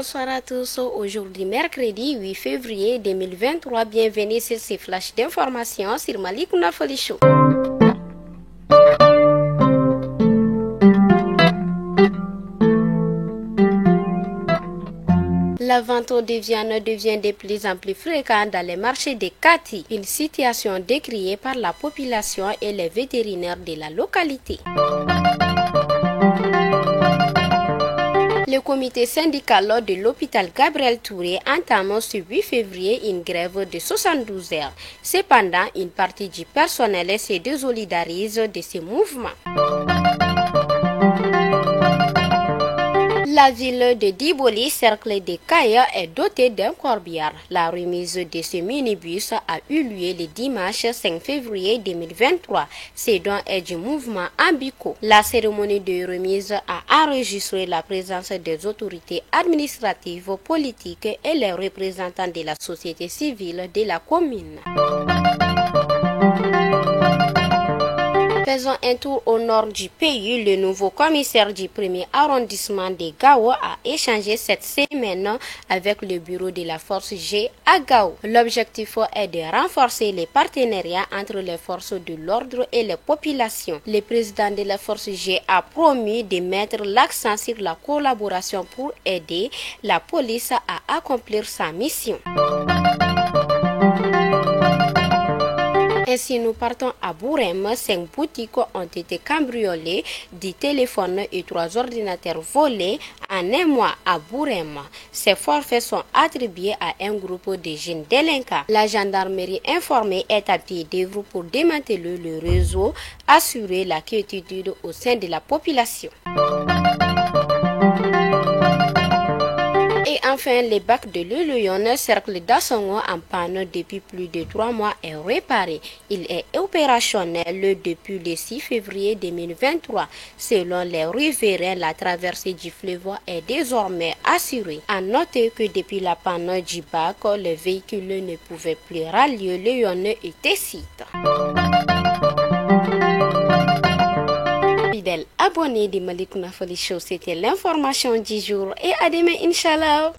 bonsoir à tous. Aujourd'hui, mercredi 8 février 2023, bienvenue sur ces flashs d'informations sur Malik Nafoli Show. La vente de viande devient de plus en plus fréquente dans les marchés de Kati, une situation décriée par la population et les vétérinaires de la localité. Le comité syndical de l'hôpital Gabriel Touré entame ce 8 février une grève de 72 heures. Cependant, une partie du personnel se désolidarise de ce mouvement. La ville de Diboli, cercle de Kaya, est dotée d'un corbillard. La remise de ce minibus a eu lieu le dimanche 5 février 2023. C'est donc du mouvement Ambico. La cérémonie de remise a enregistré la présence des autorités administratives, politiques et les représentants de la société civile de la commune. Faisons un tour au nord du pays. Le nouveau commissaire du premier arrondissement de Gao a échangé cette semaine avec le bureau de la force G à Gao. L'objectif est de renforcer les partenariats entre les forces de l'ordre et les populations. Le président de la force G a promis de mettre l'accent sur la collaboration pour aider la police à accomplir sa mission. Ainsi, nous partons à Bourem. 5 boutiques ont été cambriolées, 10 téléphones et 3 ordinateurs volés en un mois à Bourem. Ces forfaits sont attribués à un groupe de jeunes délinquants. La gendarmerie informée est à pied d'œuvre pour démanteler le réseau, assurer la quiétude au sein de la population. Et enfin, le bac de l'Ulyonne, cercle d'Assongo en panne depuis plus de 3 mois, est réparé. Il est opérationnel depuis le 6 février 2023. Selon les riverains, la traversée du fleuve est désormais assurée. À noter que depuis la panne du bac, les véhicules ne pouvaient plus rallier l'Ulyonne et Tessit. Fidèles abonnés de Malik Nafoli Show, c'était l'information du jour et à demain, Inch'Allah.